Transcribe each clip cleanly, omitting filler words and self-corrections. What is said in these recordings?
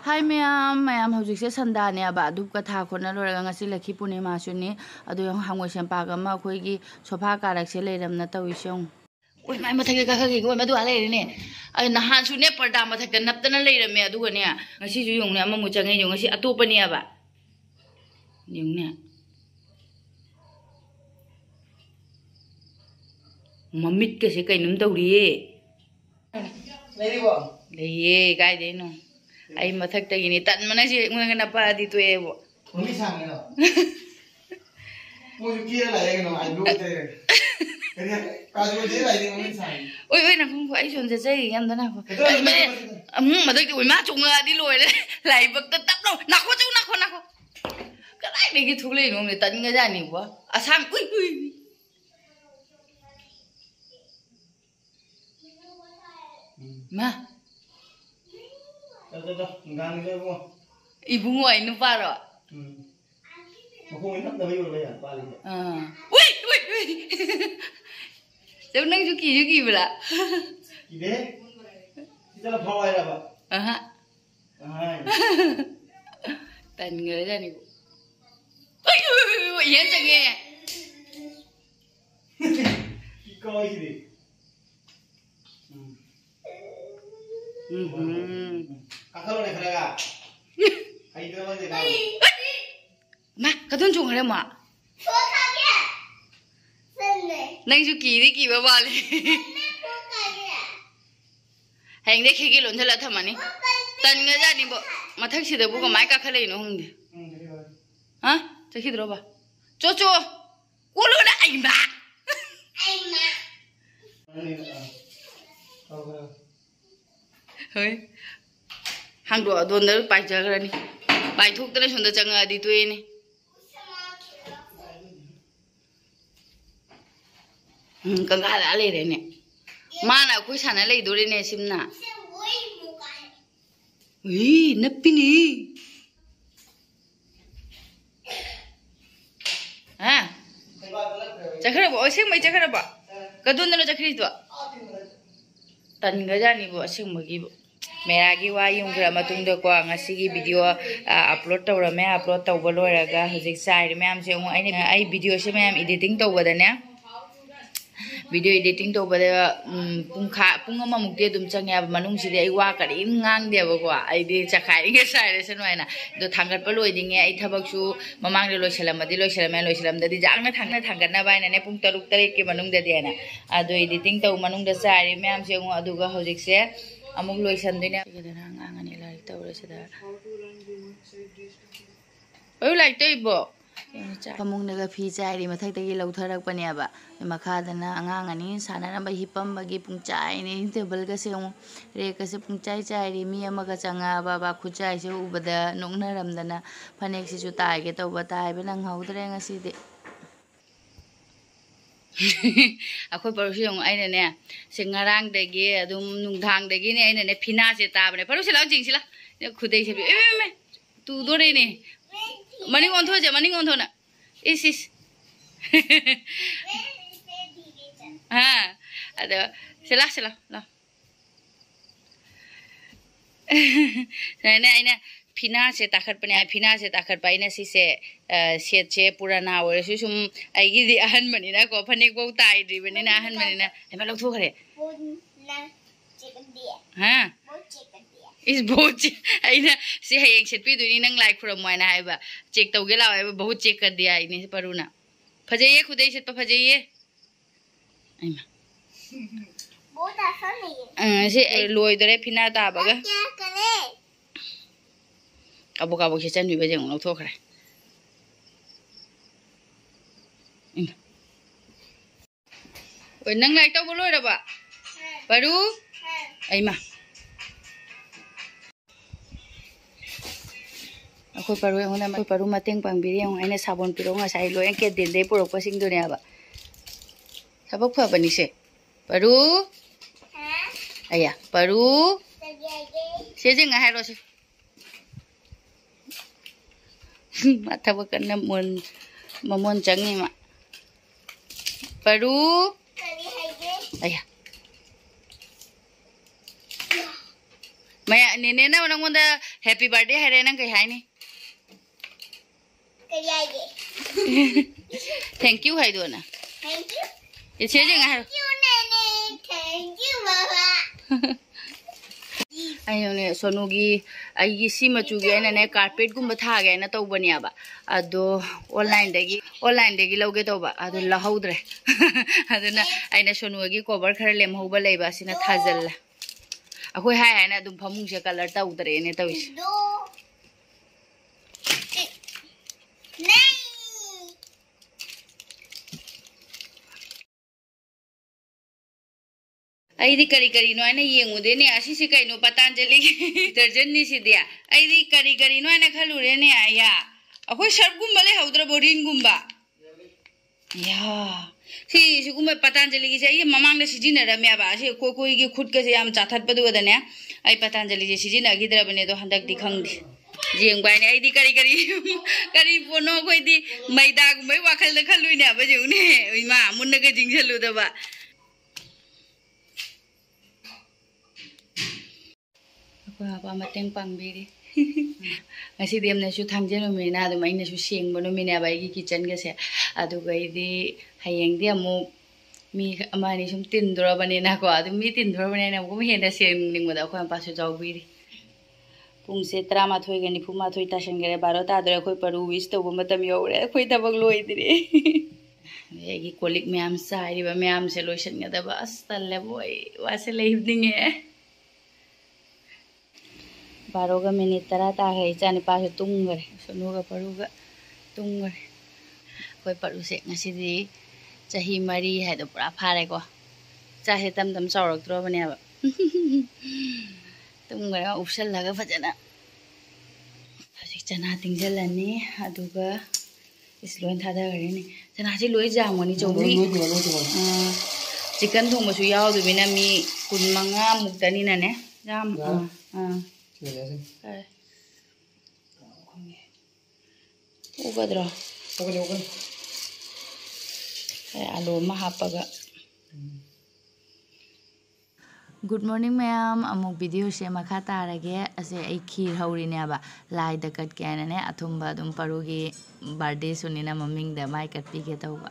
Hai ma'am हौजिकसे संदानेबा धूप का था खोना लोरगा ngasi lakhi punima suni adu yang hangoi sempa ga ma khoi gi sofa karak se leiramna tawisong oi mai mathak ka khagi go madu ale ne ai nahan su ne parda mathak ka naptana leirame adu ga ne ngasi ju yong ne ama mu changai yong ngasi atopani aba yong ne mamit ke se kainum tawri leiribo leiye kai de no ai mathak ta gini tan mana si ngana pa di tu ebo mami sang no mo ju kira la no ai lu te kaya ka ju je la ni mami sang oi na không phải chọnจะchơi em đó nào mà tôi ui má chung đi lùi đấy lại bực tấp đâu nào có chú nào có cái này đi cái thú lên nó người tận cái ra nhiều quá à sang ui mà ngang cái bo ibu ngoại nó pa rồi mà không nắp đâu bây giờ pa lên ui giống nâng chú kỳ vậy kỳ đấy chỉ là phơi ra bà ha tận người ra này ui yên chẳng nghe coi gì đi kakak lo nih kerja, ayo kita mana dah? Ma, kau tuh cuma ada mak. Neng ju kiri kiri balik. Hang dek kiri lon chala thama ni. Tan ngaja ni bo, mathak si dah buka mai kakak lagi nohong deh. Hah? Cakap tu apa? Coco, ulu dah ayo ma. Hei, hang dua donor pai jaga ni, pai thuk terus sudah jangan di tu ini. Kangkal ada le ni, mana aku sana le dulu ni simna. Wih, nepi ni. Ah, cakap apa? Asyik mai cakap apa? Kadun dalam cakap itu. Tan gaja ni bo asyik magi bo. मेरा की वा yung kira matung da ko ngasi gi video upload tawra me upload taw bolo raga hojik sai me am se mo ai video se me am editing taw bada ne video editing taw bada pung ama mukte dum changya manung si ai wa kari ngang de ba ko ai de chakhai ge sai re sen waina do thangat pa loi dinge ai thabak su mamang de loi salam da di jang na thangat na bai na ne pung taruk tare ke manung da de na ado editing taw manung da sai me am se mo adu ga hojik se amuk loi sandine kedana ngangani lai tawre seda oi lai teibo pamung daga phi chai ri mathak tagi lauthak pani aba makha dana angangani sanana ba hipam bagi pungchai ni table ga se re ka se pungchai chai ri mi ama ga changa ba ba khuchai se ubada nongna ramdana phanek si chu tai ge tawba tai be nang haudre ngasi de aku baru sih yang aina ne, sengarang degi, adum nungdang degi ni aina ne fina se tabne, baru sih langsing sih lah, ni kudai sih, tu dore ni, maning onto na, is, ha, ada, sila, lah, saya aina fina se takar pai na si se set che purana or su sum ai gi di ahan mani na ko phane ko tai ri bani na ahan mani na ai ma lok thu khare ha is boch ai na si hayeng set pi du ni nang like from mai na ai ba check tau ge la ai ba bahut check kar diya ai ni paruna phajaiye khudai set pa phajaiye ai ma बहुत आसान है से लोई दरे फिना ता बगा क्या करे काबो से चन बिबे जंग लौथो खरे ओइ नंग लाइक तो बोलो रे बा बारू ai ma akoi paru yang hona paru mateng pangbiri yang aina sabon piro nga sai lo yang ke den de porok pasing do ne aba sabak pha bani se paru ayah paru se je nga hai ro se mata bukan namun mamon changi ma paru ayah Mày nè nè nó ngon da happy birthday hay nang kai hai ni. Thank you hay do na. Thank you. Ye che jing hai. Thank you, Nene. Thank you, Mama. Ai ne sonugi ai gi si ma chu ge na ne carpet gum ba tha ge na to bani aba ado online degi loge to ba ado la haudre ado na ai na sonugi cover khar lem ho ba lei ba sina thajal la akoi hai hai na dum phamung se color ta udre ne to is ai di kari no ana yengu de ne asi si kai no Patanjali detergent ni si dia ai di kari no ana khalu re ne aya akoi sharp gum bale haudra borin gum ba ya si gum Patanjali gi sai mamang de sijina ra me ba si koi gi khut ka se am chathat pa du da ne ai Patanjali je sijina gi dra bane do handak di khang di jeng bai ne ai di kari pono koi di maida gum bai wakhal da khalu ne ba ju ne ma mun na ga jing chalu da ba apa mateng pangbiri ngasi dem na su thangje no mina adu mai na su seng bono mina bai gi kitchen ga se adu gai di hayeng di amu mi amani sum tin dora bani na ko adu mi tin dora bani na ko mi henda seng ning da ko pa su jaw biri pung se trama thoi ga ni phuma thoi ta seng gare 12 ta dra khoi paru wis to matam yore khoi tabak loi dire egi kolik me am sai ba me am se lotion ga da bas talle boy wa se le evening e 12 minute tara ta gai chani pa se tung gare sonu ga paru ga tung gare koi paru se ngasi di chahi mari hai do pura phare ko cha he tam chawrak tro bane ba tung gare option laga fajana hasi chana tingjalani aduga isloin thada gare ni chana ji loi jamoni chongri chicken thong masu yaw du bina mi 15 muktani na ne jam ugadra alo mahapaga good morning ma'am amuk video se makha tarage ase ai khir hauri ne ba lai da kat kana ne athumba dum parugi birthday sunina maming da mai kat pi ge tawba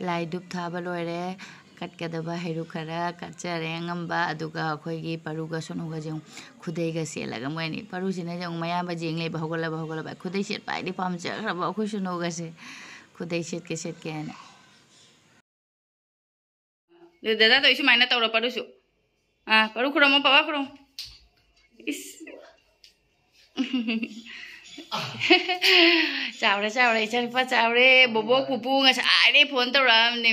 lai dup thaba loire kat kadaba heru khara kachare ngamba aduga khoigi paruga sonuga jeng khudei ga selaga moini paru sine jeng maya ba jeng le ba hogala ba khudei set pai di pam cha ba khoi sonuga se khudei set ke na le dada to isu maina tawra paru su paru khurama papa khurama is chawre chari pa chawre bobo pupu nga sai de phone tawra ni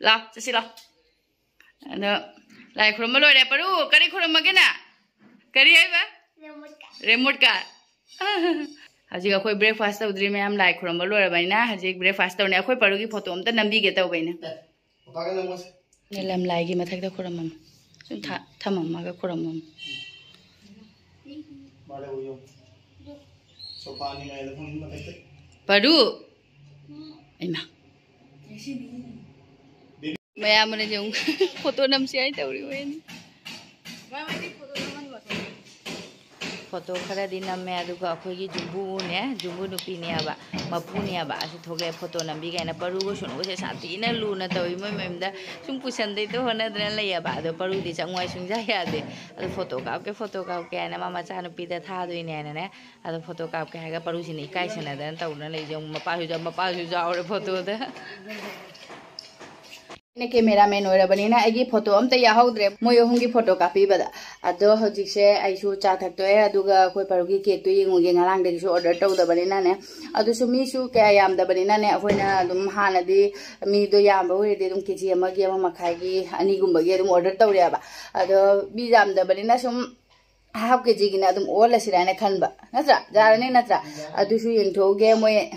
la chasi la ano lai khurama loi re paru kari khurama ke na kari ai ba remote car haji ga khoi breakfast tawdri me am lai khurama loi ra bai na haji breakfast tawne khoi paru gi photo am ta nambi ge taw bai na papa ga namos ne lam lai gi mathak da khurama sun thamam ma ga khurama bale uyo so pani mai da phun matai paru ai ma maya mana jong photo nam si ai tawri wen photo khara din nam me adu ga khoi gi jumbu nupi ne aba mapu ne aba asu thoge photo nam bi ga na paru go sunu go se sati na lu na tawi moi mem da sum pusan dei to hona dra la ya ba do paru di changwai sung ja ya de adu photo ka ke na mama cha nupi da tha doi ne na ne adu photo ka ke ha ga paru si ni kai sana da taw na le jong mapa su ja ore photo da ne cameraman ora bani na agi photo amta ya haudre moi hongi photo copy bada ado hojik se ai su cha thak to e aduga koi parugi cake to yengu ge ngarang de su order taw da bani na ne adu su mi su ka yam da bani na ne akoina dum hana di mi do yam ba we de dum kg amagi ama makhai gi ani gumba ge dum order taw ya ba ado bi jam da bani na sum half kg gi na dum all asira na khan ba natra jarani natra adu su yeng tho ge moi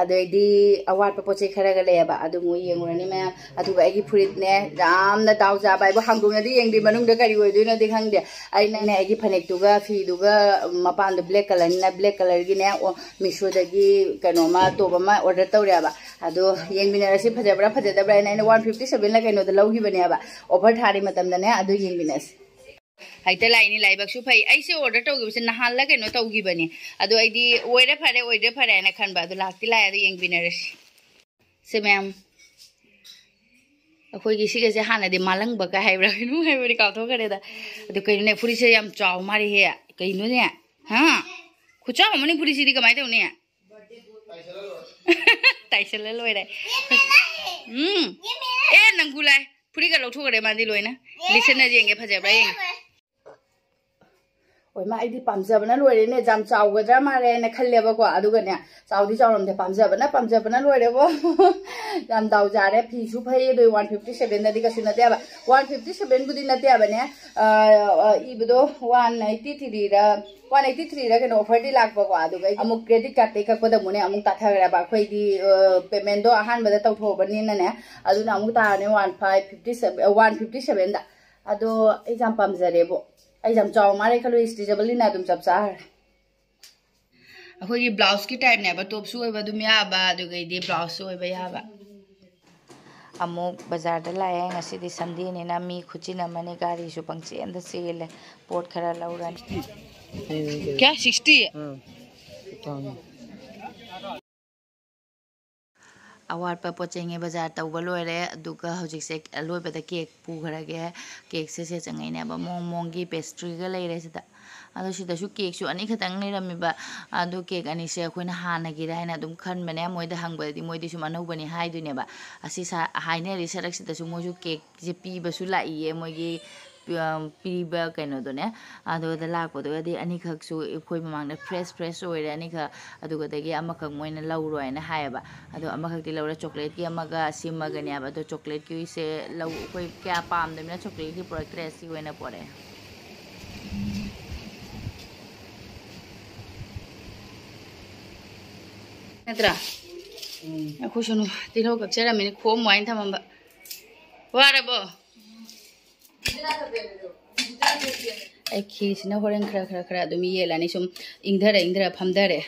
अदोइदी अवाट पोचे Kharga लेबा अदु मो येंगुरनी ma'am अदुगा आइगी फुरितने जामना दाउ जाबा इबो हांगदोंनादी येंगदि मनुंगदा करी ओइदोइनो दि खंगदे आइना ने आइगी फनेक्तुगा फीदुगा मपान black colour ना black colour गी ने मिशोदगी कनोमा तोबमा ऑर्डर तौरेबा अदो येंगबिनरसी फजबरा फजदबरा ने 157 ला कनो द लौगिबनेबा ऑफर थारी मतमदने अदु येंगबिनस हाइते लाइनी लाइबक्सु फै आइसे ऑर्डर तौगिबसे नहाल ला कनो तौगिबने अदो आइदी ओइरे फरे ना खनबा अदो लाक्ति लाय अदो येंगबिनरस से मैम अखोइगी सिगसे हानादि मालंगबा का हाइब्रा नु हाइबरि काथो करेदा अदो कइने फुरिसे याम चाव मारि हे कइनो ने हां खुचा मनि फुरिसिदि कमाइ तौने ताइसले लोइरे ए नंगुलाय फुरिगा लौथोगरे मादि लोइना लिसना जेंगे फजेब्रा येंगे ओइ मा आइदि पामजबना लोइरेने जाम चावगद्रा मारेने खल्लेबको अदुगने चावदि चावरमदे पामजबना लोइरेबो जाम दाउ जारे फिसु फै दो 157 नदि कसु नतेबा 157 बुदि नतेबने इबदो 183 रा 183 रा केनो ऑफर दि लाकबको अदुगा अमुक क्रेडिट कार्ड टेक कपदा मुने अमुक ताथगराबा खोइदि पेमेंट दो अहानबदा तौथोबनिनने अदुना अमुक ताने 157 दा अदो एग्जाम पामजरेबो एग्जाम चाव मारे खलो स्टिचेबल ना तुम सब चार अखोगी ब्लाउज की टाइप ने टॉप सु ओइबा दुम याबा दुगैदि ब्लाउज सु ओइबा याबा अमुक बाजार द लाए ngasi संडे ने ना मी खुचिन मने गाड़ी सु पंक्चे अंद सेले पोट खरा लौरन क्या 60 अवार पर पोचेंगे बाजार तब लोरे अदुगा हजिसे लोइबदा केक पुखरगे केक से चंगैने मोंग मोंगी पेस्ट्री गा लेरे सिदा अदो सिदासु केक सु अनि खतंग लेरमिबा अदो केक अनि से अखोइना हानगी राइना दुम खनबने मोइदा हंगबदि मोइदि सु मनौबनि हाइदुनेबा असि हाइने रिसरक सिदासु मोजु केक जे पीबसु लाइए मोइगी पीबा कनो दोने अदो द लाकोदोदि अनि खक्सु एखोइ ममांगना फ्रेश ओइरे अनि ख अदुगदगी अमखक मोइना लौरोइना हायबा अदो अमखकति लौरा चॉकलेट की अमगा सिमगने अब अदो चॉकलेट की से लौ कोइ क्या पामदमिना चॉकलेट की प्रोडक्ट रेसी होइना परे नत्रा अखोसनु तिलो कक्चरा मिनि खोम वाइन थमबा वारबो आई खीरसिना होरेन खरा अदुम येलानी सुम इंधरा फमदरे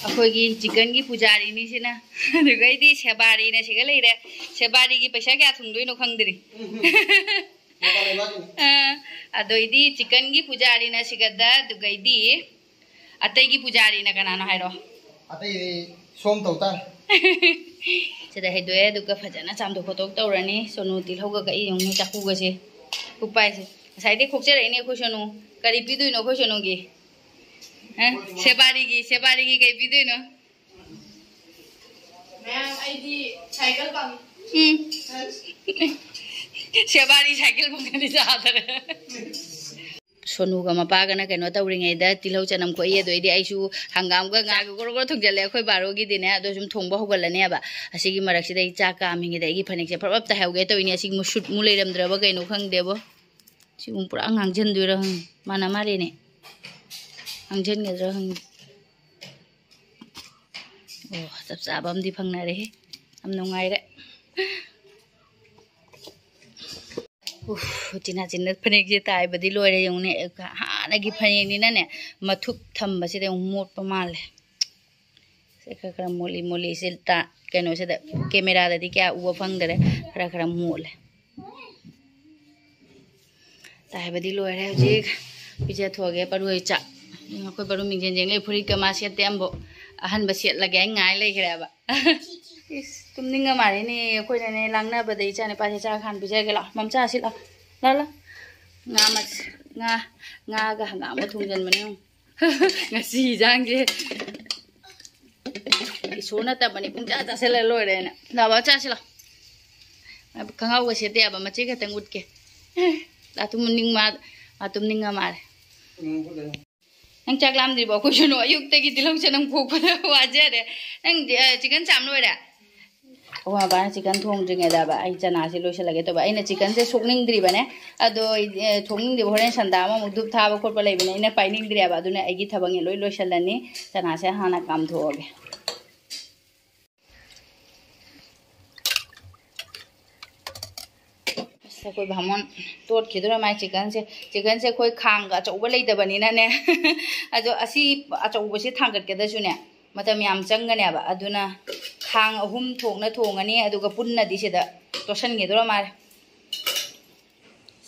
अखोगी चिकन की पुजारी नि सिना दुगैदि सेबारी ने सिगा लेरे सेबारी की पैसा क्या थुंदोइनो खंगदरि अदोइदि चिकन की पुजारी ने सिगदा दुगैदि अतै की पुजारी ने कनानो हाइरो अतै सोम तौता सेदा हेदोए दुगा फजना चामदो खोटोक तौरनी सोनु तिलहौगा गा इयंग चाकुगसे उपायसे साइदे खोकचरैने खोसनु करी पिदुइनो खोसनुगी सेबारी की कई पिदुइनो मैम आईदी साइकिल पामी सेबारी साइकिल बुंगनी जादरे सोनूगा मपागना कनो तौरिङैदा तिलौ चनम खोइ एदोइदि आइसु हंगामगा गागो गोरो थुंजले अखोइ बारोगी दिने अदो सुम थोंबा होगलनेबा असिगी मरक्सिदा चा कामिङैदा इगी फनेक्से फरब तहाउगे तोइने असिगी मुसुट मुलेरमद्रबा कइनो खंगदेबो सिगुम पुरा गांजनदुइरा हं माना मारेने गांजनगद्रा हं ओ सब साबमदि फंगनारे हे हम नुंगाइरे टिना चिन्ह फनेक जे ताई बदी लोरे यौने हानगी फनेनी ने मथुप थंबसे दे मोटप माले से खरा मोली से ता कनो से कैमरा ददी क्या उव फंगदरे खरा मोले ताई बदी लोरे जे पिजे थोगे परुई चा कोई बरु मिंजें जेंगे फुरी कमा से तेमबो अहन बसेट लगे ngaय लेखरेबा इस तुम निंगा मारे ने कोई ने लांगना बदई चाने पासे चा खान पिजे गेला ममचा सिला ला nga ga hanga ma thungjan mane ngasi jangje isona ta bani pungja ta sele loire na na ba cha sila khanga wa se te ba ma che ka tangut ke la tum ning ma tum ninga mare nang chak lam di ba ko shuno ayuk te gi dilong chanam ko ko wa je re nang chicken cham loire ꯑꯩꯈꯣꯏ ꯃꯄꯥꯅ chicken ꯊꯣꯡꯗ꯭ꯔꯤꯉꯩꯗꯕ ꯑꯩ ꯆꯅꯥꯁꯦ ꯂꯣꯏꯁꯤꯜꯂꯒꯦ ꯇꯧꯕ ꯑꯩꯅ ꯆꯤꯀꯟꯁꯦ ꯁꯣꯛꯅꯤꯡꯗ꯭ꯔꯤꯕꯅꯦ ꯑꯗꯣ ꯊꯣꯡꯅꯤꯡꯗ꯭ꯔꯤꯕ ꯍꯣꯔꯦꯟ ꯁꯟꯗꯥ ꯑꯃꯃꯨꯛ ꯙꯨꯞ ꯊꯥꯕ ꯈꯣꯠꯄ ꯂꯩꯕꯅꯦ ꯑꯩꯅ ꯄꯥꯏꯅꯤꯡꯗ꯭ꯔꯦꯕ ꯑꯗꯨꯅ ꯑꯩꯒꯤ ꯊꯕꯛꯅꯤ ꯂꯣꯏ ꯂꯣꯏꯁꯤꯜꯂꯅꯤ ꯆꯅꯥꯁꯦ ꯍꯥꯟꯅ ꯀꯥꯝꯊꯣꯛꯑꯒꯦ ꯑꯩꯈꯣꯏ ꯚꯥꯃꯣꯟ ꯇꯣꯠꯈꯤꯗꯣꯏꯔ ꯃꯥꯏ ꯆꯤꯀꯟꯁꯦ ꯑꯩꯈꯣꯏ ꯈꯥꯡꯒ ꯑꯆꯧꯕ ꯂꯩꯇꯕꯅꯤꯅꯅꯦ ꯑꯗꯣ ꯑꯁꯤ ꯑꯆꯧꯕꯁꯦ ꯊꯥꯡꯒꯠꯀꯗꯁꯨꯅꯦ ꯃꯇꯝ ꯌꯥꯝ ꯆꯪꯒꯅꯦꯕ ꯑꯗꯨꯅ ꯈꯥꯡ 3 ꯊꯣꯛꯅ ꯊꯣꯡꯉꯅꯤ ꯑꯗꯨꯒ ꯄꯨꯟꯅꯗꯤ ꯁꯤꯗ ꯇꯣꯠꯁꯟꯈꯤꯗꯣꯏꯔ ꯃꯥꯜꯂꯦ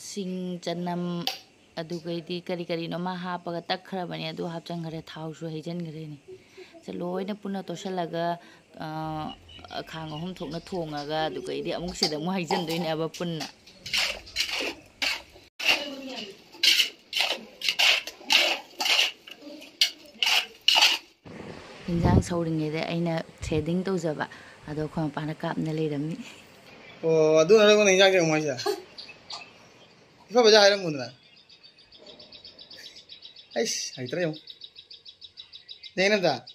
ꯁꯤꯡ ꯆꯅꯝ ꯑꯗꯨꯒꯩꯗꯤ ꯀꯔꯤ ꯀꯔꯤꯅꯣꯃ ꯍꯥꯞꯄꯒ ꯇꯛꯈ꯭ꯔꯕꯅꯦ ꯑꯗꯨ ꯍꯥꯞꯆꯟꯈ꯭ꯔꯦ ꯊꯥꯎꯁꯨ ꯍꯩꯖꯤꯟꯈ꯭ꯔꯦꯅꯦ ꯂꯣꯏꯅ ꯄꯨꯟꯅ ꯇꯣꯠꯁꯜꯂꯒ ꯈꯥꯡ 3 ꯊꯣꯛꯅ ꯊꯣꯡꯉꯒ ꯑꯗꯨꯒꯩꯗꯤ ꯑꯃꯨꯛ ꯁꯤꯗ ꯑꯃꯨꯛ ꯍꯩꯖꯤꯟꯗꯣꯏꯅꯦꯕ ꯄꯨꯟꯅ ꯏꯟꯖꯥꯡ ꯁꯧꯔꯤꯉꯩꯗ ꯑꯩꯅ ꯊ꯭ꯔꯦꯗꯤꯡ ꯇꯧꯖꯕ ꯑꯗꯣ ꯑꯩꯈꯣꯏ ꯃꯄꯥꯅ ꯀꯥꯞꯅ ꯂꯩꯔꯝꯃꯤ ꯑꯣ ꯑꯗꯨ ꯅꯔꯒꯣꯅ ꯏꯟꯖꯥꯡ ꯁꯦꯝꯃꯨ ꯍꯥꯏꯁꯦ 이거 보자 이런 거는 아이씨 아이 들어요 내는다